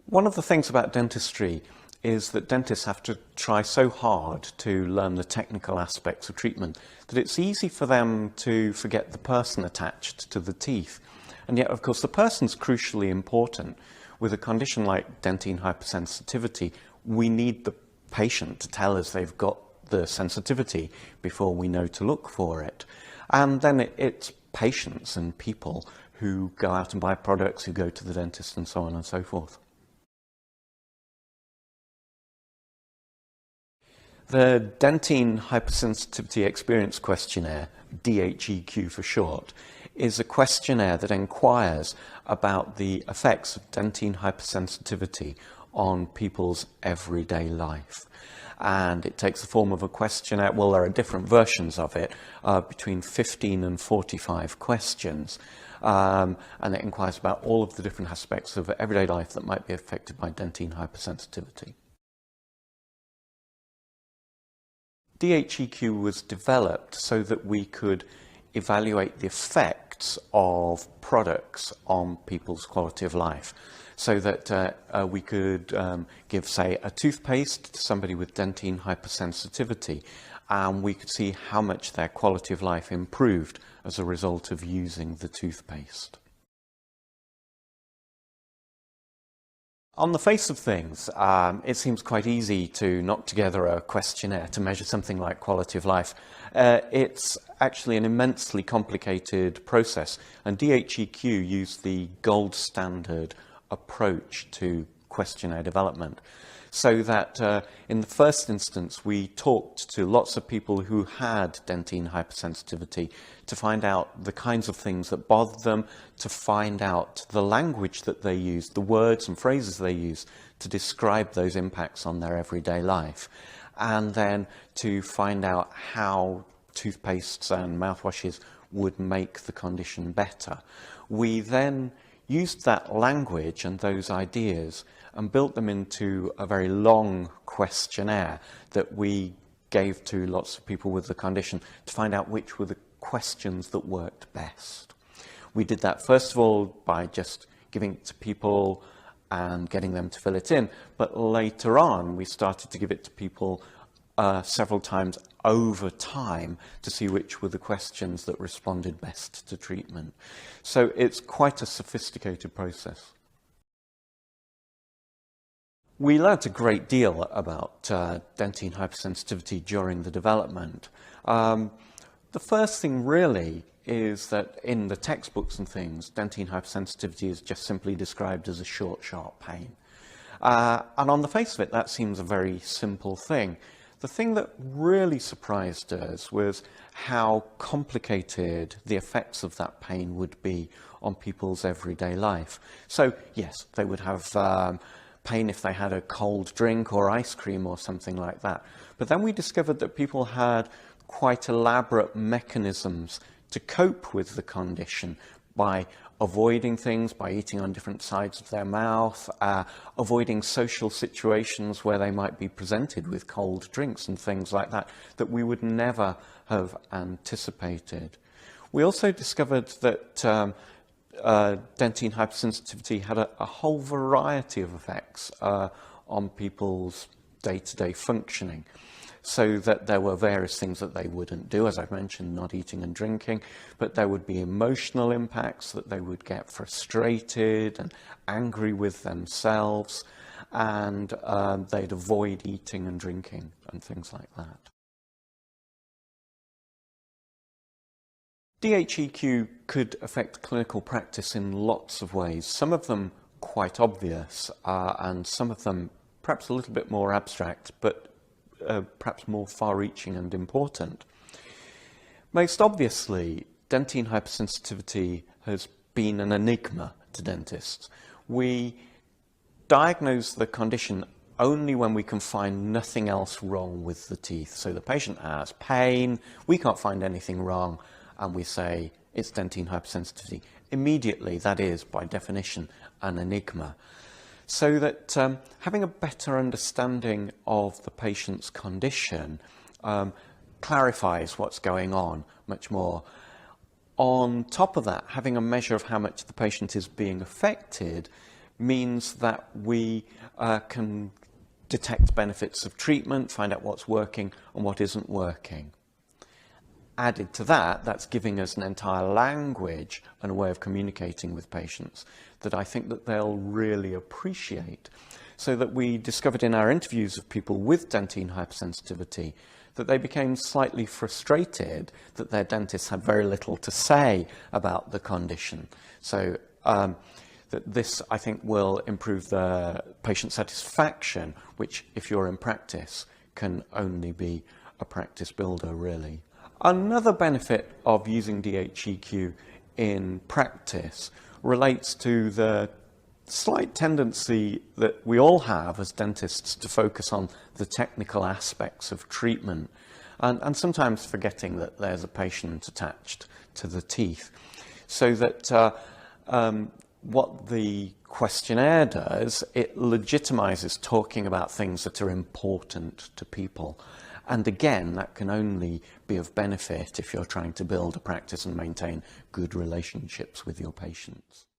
One of the things about dentistry is that dentists have to try so hard to learn the technical aspects of treatment that it's easy for them to forget the person attached to the teeth. And yet, of course, the person's crucially important. With a condition like dentine hypersensitivity, we need the patient to tell us they've got the sensitivity before we know to look for it. And then it's patients and people who go out and buy products, who go to the dentist and so on and so forth. The Dentine Hypersensitivity Experience Questionnaire, DHEQ for short, is a questionnaire that inquires about the effects of dentine hypersensitivity on people's everyday life. And it takes the form of a questionnaire. Well, there are different versions of it, between 15 and 45 questions. And it inquires about all of the different aspects of everyday life that might be affected by dentine hypersensitivity. DHEQ was developed so that we could evaluate the effects of products on people's quality of life. So that we could give, say, a toothpaste to somebody with dentine hypersensitivity, and we could see how much their quality of life improved as a result of using the toothpaste. On the face of things, it seems quite easy to knock together a questionnaire to measure something like quality of life. It's actually an immensely complicated process, and DHEQ used the gold standard approach to questionnaire development. So that in the first instance, we talked to lots of people who had dentine hypersensitivity to find out the kinds of things that bothered them, to find out the language that they used, the words and phrases they used to describe those impacts on their everyday life, and then to find out how toothpastes and mouthwashes would make the condition better. We then used that language and those ideas and built them into a very long questionnaire that we gave to lots of people with the condition to find out which were the questions that worked best. We did that first of all by just giving it to people and getting them to fill it in, but later on we started to give it to people several times over time to see which were the questions that responded best to treatment. So it's quite a sophisticated process. We learnt a great deal about dentine hypersensitivity during the development. The first thing really is that in the textbooks and things, dentine hypersensitivity is just simply described as a short, sharp pain. And on the face of it, that seems a very simple thing. The thing that really surprised us was how complicated the effects of that pain would be on people's everyday life. So, yes, they would have pain if they had a cold drink or ice cream or something like that. But then we discovered that people had quite elaborate mechanisms to cope with the condition by avoiding things, by eating on different sides of their mouth, avoiding social situations where they might be presented with cold drinks and things like that, that we would never have anticipated. We also discovered that dentine hypersensitivity had a whole variety of effects on people's day-to-day functioning. So that there were various things that they wouldn't do, as I've mentioned, not eating and drinking, but there would be emotional impacts, that they would get frustrated and angry with themselves, and they'd avoid eating and drinking and things like that. DHEQ could affect clinical practice in lots of ways, some of them quite obvious, and some of them perhaps a little bit more abstract, but perhaps more far-reaching and important. Most obviously, dentine hypersensitivity has been an enigma to dentists. We diagnose the condition only when we can find nothing else wrong with the teeth. So the patient has pain, we can't find anything wrong, and we say it's dentine hypersensitivity. Immediately, that is, by definition, an enigma. So that having a better understanding of the patient's condition clarifies what's going on much more. On top of that, having a measure of how much the patient is being affected means that we can detect benefits of treatment, find out what's working and what isn't working. Added to that, that's giving us an entire language and a way of communicating with patients that I think that they'll really appreciate. So that we discovered in our interviews of people with dentine hypersensitivity that they became slightly frustrated that their dentists had very little to say about the condition. So that this, I think, will improve the patient satisfaction, which, if you're in practice, can only be a practice builder, really. Another benefit of using DHEQ in practice relates to the slight tendency that we all have as dentists to focus on the technical aspects of treatment and sometimes forgetting that there's a patient attached to the teeth. So that what the questionnaire does, it legitimizes talking about things that are important to people. And again, that can only be of benefit if you're trying to build a practice and maintain good relationships with your patients.